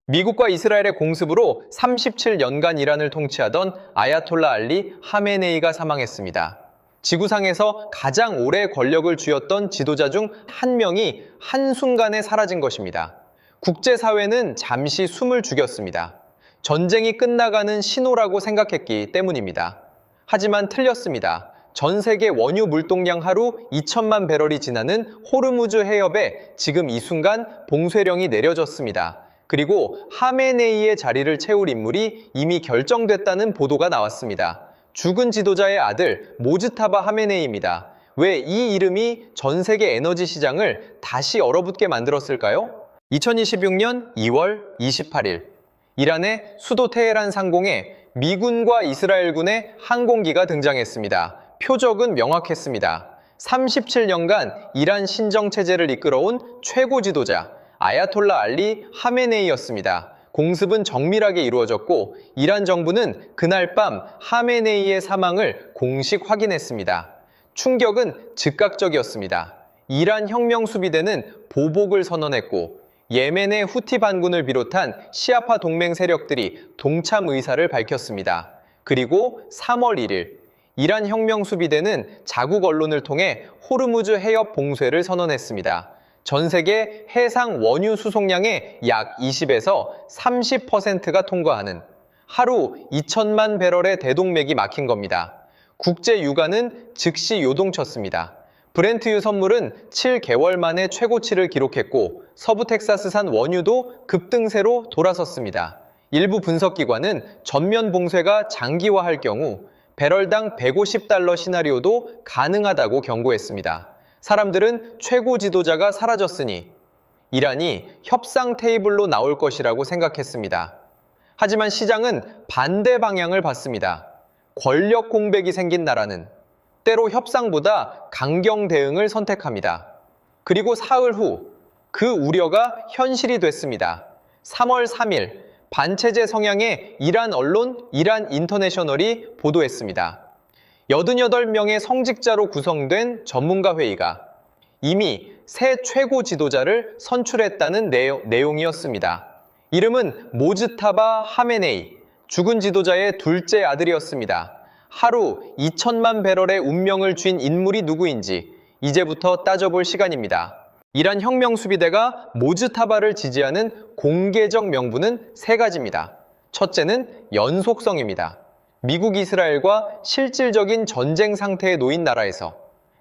미국과 이스라엘의 공습으로 37년간 이란을 통치하던 아야톨라 알리 하메네이가 사망했습니다. 지구상에서 가장 오래 권력을 쥐었던 지도자 중 한 명이 한순간에 사라진 것입니다. 국제사회는 잠시 숨을 죽였습니다. 전쟁이 끝나가는 신호라고 생각했기 때문입니다. 하지만 틀렸습니다. 전 세계 원유 물동량 하루 2천만 배럴이 지나는 호르무즈 해협에 지금 이 순간 봉쇄령이 내려졌습니다. 그리고 하메네이의 자리를 채울 인물이 이미 결정됐다는 보도가 나왔습니다. 죽은 지도자의 아들 모즈타바 하메네이입니다. 왜 이 이름이 전 세계 에너지 시장을 다시 얼어붙게 만들었을까요? 2026년 2월 28일 이란의 수도 테헤란 상공에 미군과 이스라엘군의 항공기가 등장했습니다. 표적은 명확했습니다. 37년간 이란 신정체제를 이끌어온 최고 지도자 아야톨라 알리 하메네이였습니다. 공습은 정밀하게 이루어졌고 이란 정부는 그날 밤 하메네이의 사망을 공식 확인했습니다. 충격은 즉각적이었습니다. 이란 혁명수비대는 보복을 선언했고 예멘의 후티 반군을 비롯한 시아파 동맹 세력들이 동참 의사를 밝혔습니다. 그리고 3월 1일 이란 혁명수비대는 자국 언론을 통해 호르무즈 해협 봉쇄를 선언했습니다. 전 세계 해상 원유 수송량의 약 20에서 30%가 통과하는 하루 2천만 배럴의 대동맥이 막힌 겁니다. 국제 유가는 즉시 요동쳤습니다. 브렌트유 선물은 7개월 만에 최고치를 기록했고 서부 텍사스산 원유도 급등세로 돌아섰습니다. 일부 분석기관은 전면 봉쇄가 장기화할 경우 배럴당 150달러 시나리오도 가능하다고 경고했습니다. 사람들은 최고 지도자가 사라졌으니 이란이 협상 테이블로 나올 것이라고 생각했습니다. 하지만 시장은 반대 방향을 봤습니다. 권력 공백이 생긴 나라는 때로 협상보다 강경 대응을 선택합니다. 그리고 사흘 후 그 우려가 현실이 됐습니다. 3월 3일 반체제 성향의 이란 언론 이란 인터내셔널이 보도했습니다. 88명의 성직자로 구성된 전문가 회의가 이미 새 최고 지도자를 선출했다는 내용이었습니다. 이름은 모즈타바 하메네이, 죽은 지도자의 둘째 아들이었습니다. 하루 2천만 배럴의 운명을 쥔 인물이 누구인지 이제부터 따져볼 시간입니다. 이란 혁명수비대가 모즈타바를 지지하는 공개적 명분은 세 가지입니다. 첫째는 연속성입니다. 미국, 이스라엘과 실질적인 전쟁 상태에 놓인 나라에서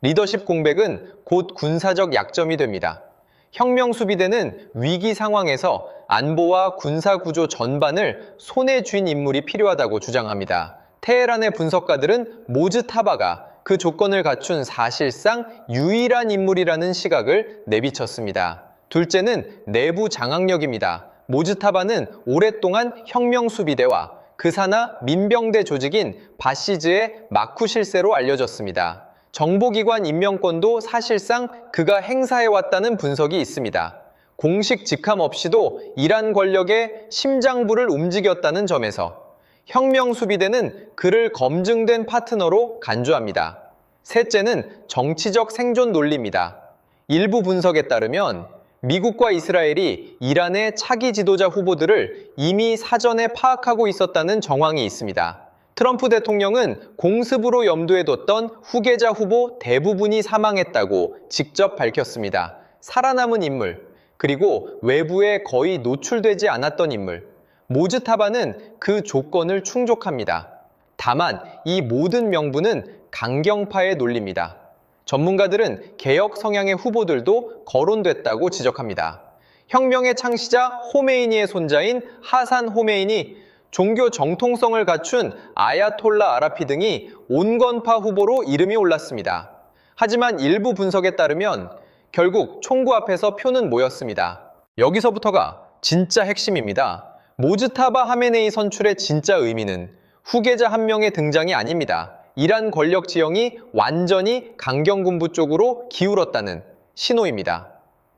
리더십 공백은 곧 군사적 약점이 됩니다. 혁명수비대는 위기 상황에서 안보와 군사구조 전반을 손에 쥔 인물이 필요하다고 주장합니다. 테헤란의 분석가들은 모즈타바가 그 조건을 갖춘 사실상 유일한 인물이라는 시각을 내비쳤습니다. 둘째는 내부 장악력입니다. 모즈타바는 오랫동안 혁명수비대와 그 산하 민병대 조직인 바시즈의 마쿠 실세로 알려졌습니다. 정보기관 임명권도 사실상 그가 행사해왔다는 분석이 있습니다. 공식 직함 없이도 이란 권력의 심장부를 움직였다는 점에서 혁명수비대는 그를 검증된 파트너로 간주합니다. 셋째는 정치적 생존 논리입니다. 일부 분석에 따르면 미국과 이스라엘이 이란의 차기 지도자 후보들을 이미 사전에 파악하고 있었다는 정황이 있습니다. 트럼프 대통령은 공습으로 염두에 뒀던 후계자 후보 대부분이 사망했다고 직접 밝혔습니다. 살아남은 인물, 그리고 외부에 거의 노출되지 않았던 인물, 모즈타바는 그 조건을 충족합니다. 다만 이 모든 명분은 강경파의 논리입니다. 전문가들은 개혁 성향의 후보들도 거론됐다고 지적합니다. 혁명의 창시자 호메이니의 손자인 하산 호메이니, 종교 정통성을 갖춘 아야톨라 아라피 등이 온건파 후보로 이름이 올랐습니다. 하지만 일부 분석에 따르면 결국 총구 앞에서 표는 모였습니다. 여기서부터가 진짜 핵심입니다. 모즈타바 하메네이 선출의 진짜 의미는 후계자 한 명의 등장이 아닙니다. 이란 권력 지형이 완전히 강경군부 쪽으로 기울었다는 신호입니다.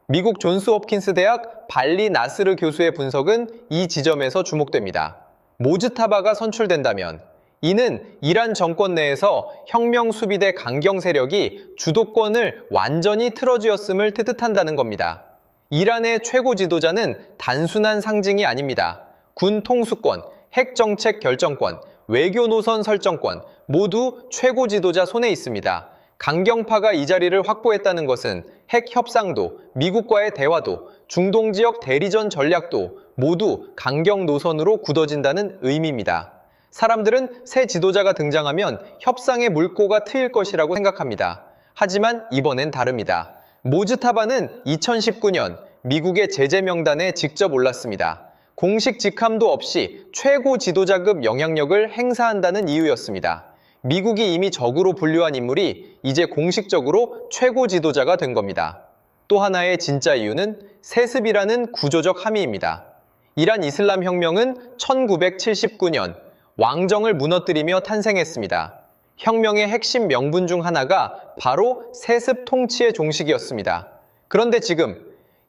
미국 존스 홉킨스 대학 발리 나스르 교수의 분석은 이 지점에서 주목됩니다. 모즈타바가 선출된다면 이는 이란 정권 내에서 혁명수비대 강경 세력이 주도권을 완전히 틀어쥐었음을 뜻한다는 겁니다. 이란의 최고 지도자는 단순한 상징이 아닙니다. 군 통수권, 핵정책 결정권, 외교 노선 설정권 모두 최고 지도자 손에 있습니다. 강경파가 이 자리를 확보했다는 것은 핵 협상도, 미국과의 대화도, 중동 지역 대리전 전략도 모두 강경 노선으로 굳어진다는 의미입니다. 사람들은 새 지도자가 등장하면 협상의 물꼬가 트일 것이라고 생각합니다. 하지만 이번엔 다릅니다. 모즈타바는 2019년 미국의 제재 명단에 직접 올랐습니다. 공식 직함도 없이 최고 지도자급 영향력을 행사한다는 이유였습니다. 미국이 이미 적으로 분류한 인물이 이제 공식적으로 최고 지도자가 된 겁니다. 또 하나의 진짜 이유는 세습이라는 구조적 함의입니다. 이란 이슬람 혁명은 1979년 왕정을 무너뜨리며 탄생했습니다. 혁명의 핵심 명분 중 하나가 바로 세습 통치의 종식이었습니다. 그런데 지금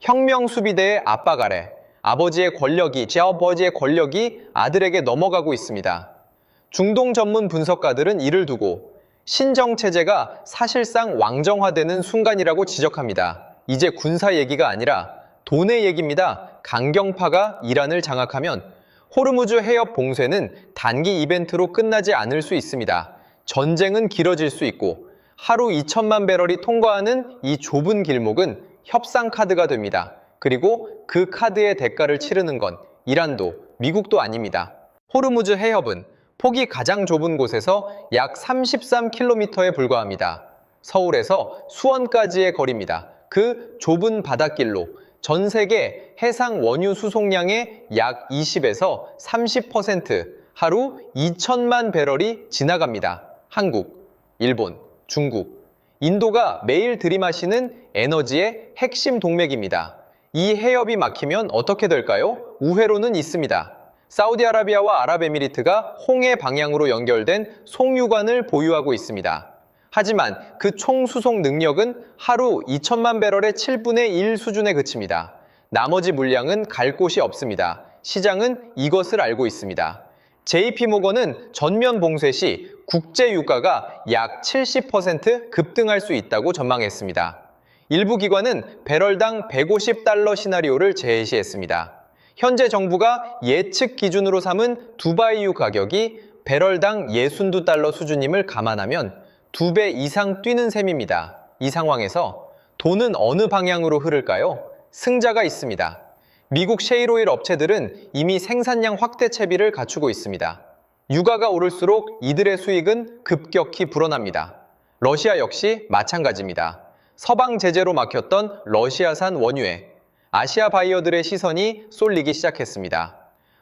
혁명 수비대의 압박 아래 아버지의 권력이 아들에게 넘어가고 있습니다. 중동 전문 분석가들은 이를 두고 신정체제가 사실상 왕정화되는 순간이라고 지적합니다. 이제 군사 얘기가 아니라 돈의 얘기입니다. 강경파가 이란을 장악하면 호르무즈 해협 봉쇄는 단기 이벤트로 끝나지 않을 수 있습니다. 전쟁은 길어질 수 있고 하루 2천만 배럴이 통과하는 이 좁은 길목은 협상 카드가 됩니다. 그리고 그 카드의 대가를 치르는 건 이란도 미국도 아닙니다. 호르무즈 해협은 폭이 가장 좁은 곳에서 약 33km에 불과합니다. 서울에서 수원까지의 거리입니다. 그 좁은 바닷길로 전 세계 해상 원유 수송량의 약 20에서 30% 하루 2천만 배럴이 지나갑니다. 한국, 일본, 중국, 인도가 매일 들이마시는 에너지의 핵심 동맥입니다. 이 해협이 막히면 어떻게 될까요? 우회로는 있습니다. 사우디아라비아와 아랍에미리트가 홍해 방향으로 연결된 송유관을 보유하고 있습니다. 하지만 그 총 수송 능력은 하루 2천만 배럴의 7분의 1 수준에 그칩니다. 나머지 물량은 갈 곳이 없습니다. 시장은 이것을 알고 있습니다. JP모건은 전면 봉쇄 시 국제 유가가 약 70% 급등할 수 있다고 전망했습니다. 일부 기관은 배럴당 150달러 시나리오를 제시했습니다. 현재 정부가 예측 기준으로 삼은 두바이유 가격이 배럴당 62달러 수준임을 감안하면 2배 이상 뛰는 셈입니다. 이 상황에서 돈은 어느 방향으로 흐를까요? 승자가 있습니다. 미국 셰일오일 업체들은 이미 생산량 확대 채비를 갖추고 있습니다. 유가가 오를수록 이들의 수익은 급격히 불어납니다. 러시아 역시 마찬가지입니다. 서방 제재로 막혔던 러시아산 원유에 아시아 바이어들의 시선이 쏠리기 시작했습니다.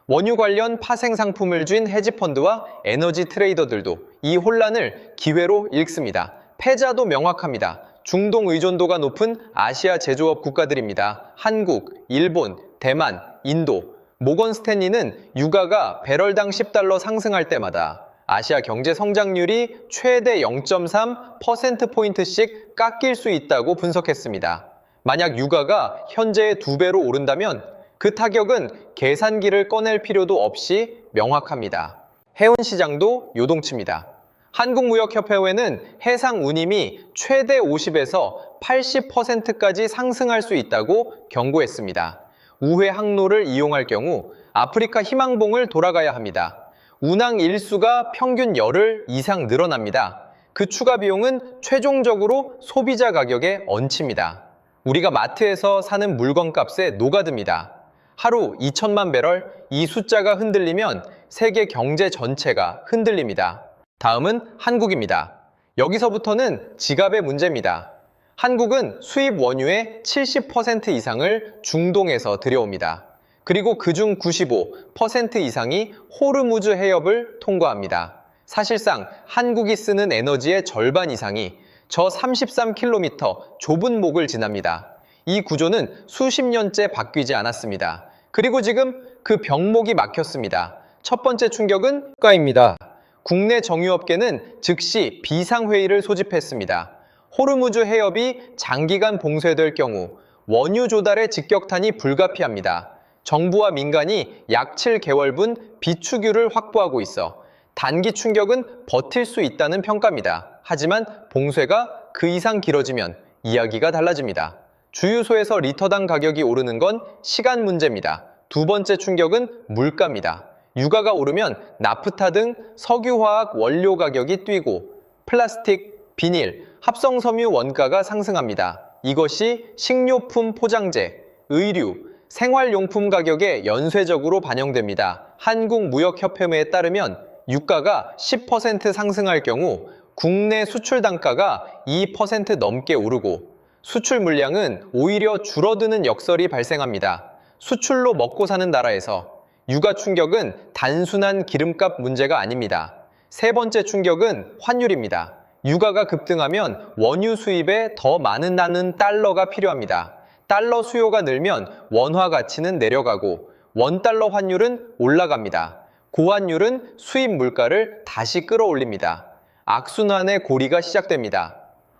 원유 관련 파생 상품을 쥔 헤지펀드와 에너지 트레이더들도 이 혼란을 기회로 읽습니다. 패자도 명확합니다. 중동 의존도가 높은 아시아 제조업 국가들입니다. 한국, 일본, 대만, 인도. 모건 스탠리는 유가가 배럴당 10달러 상승할 때마다 아시아 경제 성장률이 최대 0.3%포인트씩 깎일 수 있다고 분석했습니다. 만약 유가가 현재의 2배로 오른다면 그 타격은 계산기를 꺼낼 필요도 없이 명확합니다. 해운 시장도 요동칩니다. 한국무역협회회는 해상 운임이 최대 50에서 80%까지 상승할 수 있다고 경고했습니다. 우회 항로를 이용할 경우 아프리카 희망봉을 돌아가야 합니다. 운항 일수가 평균 열흘 이상 늘어납니다. 그 추가 비용은 최종적으로 소비자 가격에 얹힙니다. 우리가 마트에서 사는 물건값에 녹아듭니다. 하루 2천만 배럴, 이 숫자가 흔들리면 세계 경제 전체가 흔들립니다. 다음은 한국입니다. 여기서부터는 지갑의 문제입니다. 한국은 수입 원유의 70% 이상을 중동에서 들여옵니다. 그리고 그중 95% 이상이 호르무즈 해협을 통과합니다. 사실상 한국이 쓰는 에너지의 절반 이상이 저 33km 좁은 목을 지납니다. 이 구조는 수십 년째 바뀌지 않았습니다. 그리고 지금 그 병목이 막혔습니다. 첫 번째 충격은 유가입니다. 국내 정유업계는 즉시 비상회의를 소집했습니다. 호르무즈 해협이 장기간 봉쇄될 경우 원유 조달의 직격탄이 불가피합니다. 정부와 민간이 약 7개월분 비축유를 확보하고 있어 단기 충격은 버틸 수 있다는 평가입니다. 하지만 봉쇄가 그 이상 길어지면 이야기가 달라집니다. 주유소에서 리터당 가격이 오르는 건 시간 문제입니다. 두 번째 충격은 물가입니다. 유가가 오르면 나프타 등 석유화학 원료 가격이 뛰고 플라스틱, 비닐, 합성섬유 원가가 상승합니다. 이것이 식료품 포장재, 의류, 생활용품 가격에 연쇄적으로 반영됩니다. 한국무역협회에 따르면 유가가 10% 상승할 경우 국내 수출 단가가 2% 넘게 오르고 수출 물량은 오히려 줄어드는 역설이 발생합니다. 수출로 먹고 사는 나라에서 유가 충격은 단순한 기름값 문제가 아닙니다. 세 번째 충격은 환율입니다. 유가가 급등하면 원유 수입에 더 많은 달러가 필요합니다. 달러 수요가 늘면 원화 가치는 내려가고 원달러 환율은 올라갑니다. 고환율은 수입 물가를 다시 끌어올립니다. 악순환의 고리가 시작됩니다.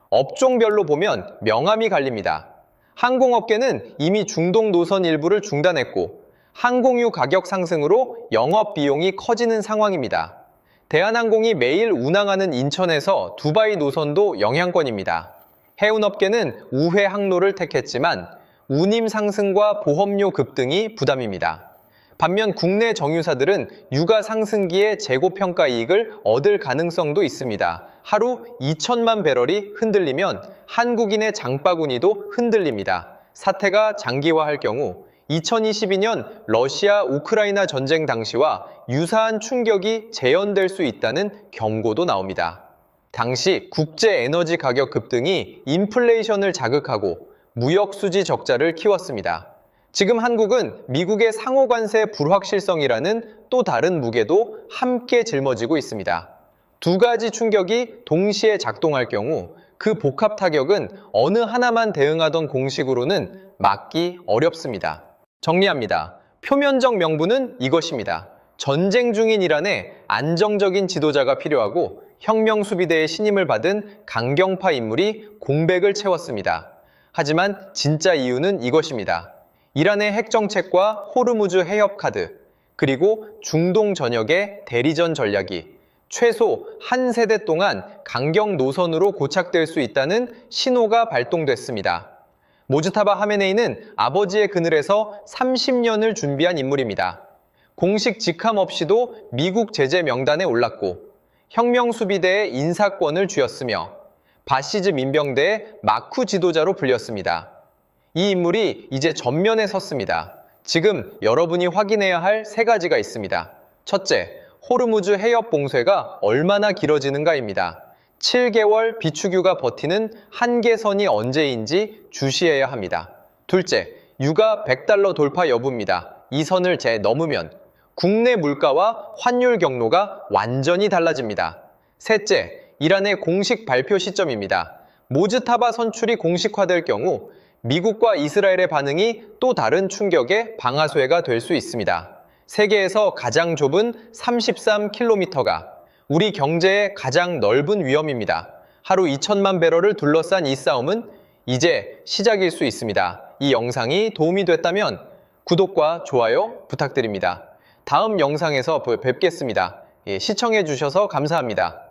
업종별로 보면 명암이 갈립니다. 항공업계는 이미 중동 노선 일부를 중단했고 항공유 가격 상승으로 영업 비용이 커지는 상황입니다. 대한항공이 매일 운항하는 인천에서 두바이 노선도 영향권입니다. 해운업계는 우회 항로를 택했지만 운임 상승과 보험료 급등이 부담입니다. 반면 국내 정유사들은 유가 상승기에 재고평가 이익을 얻을 가능성도 있습니다. 하루 2천만 배럴이 흔들리면 한국인의 장바구니도 흔들립니다. 사태가 장기화할 경우 2022년 러시아 우크라이나 전쟁 당시와 유사한 충격이 재현될 수 있다는 경고도 나옵니다. 당시 국제 에너지 가격 급등이 인플레이션을 자극하고 무역 수지 적자를 키웠습니다. 지금 한국은 미국의 상호 관세 불확실성이라는 또 다른 무게도 함께 짊어지고 있습니다. 두 가지 충격이 동시에 작동할 경우 그 복합 타격은 어느 하나만 대응하던 공식으로는 막기 어렵습니다. 정리합니다. 표면적 명분은 이것입니다. 전쟁 중인 이란에 안정적인 지도자가 필요하고 혁명수비대의 신임을 받은 강경파 인물이 공백을 채웠습니다. 하지만 진짜 이유는 이것입니다. 이란의 핵정책과 호르무즈 해협 카드, 그리고 중동 전역의 대리전 전략이 최소 한 세대 동안 강경 노선으로 고착될 수 있다는 신호가 발동됐습니다. 모즈타바 하메네이는 아버지의 그늘에서 30년을 준비한 인물입니다. 공식 직함 없이도 미국 제재 명단에 올랐고 혁명수비대의 인사권을 쥐었으며 바시즈 민병대의 마쿠 지도자로 불렸습니다. 이 인물이 이제 전면에 섰습니다. 지금 여러분이 확인해야 할 세 가지가 있습니다. 첫째, 호르무즈 해협 봉쇄가 얼마나 길어지는가입니다. 7개월 비축유가 버티는 한계선이 언제인지 주시해야 합니다. 둘째, 유가 100달러 돌파 여부입니다. 이 선을 넘으면 국내 물가와 환율 경로가 완전히 달라집니다. 셋째, 이란의 공식 발표 시점입니다. 모즈타바 선출이 공식화될 경우 미국과 이스라엘의 반응이 또 다른 충격의 방아쇠가 될 수 있습니다. 세계에서 가장 좁은 33km가 우리 경제의 가장 넓은 위험입니다. 하루 2천만 배럴을 둘러싼 이 싸움은 이제 시작일 수 있습니다. 이 영상이 도움이 됐다면 구독과 좋아요 부탁드립니다. 다음 영상에서 뵙겠습니다. 시청해 주셔서 감사합니다.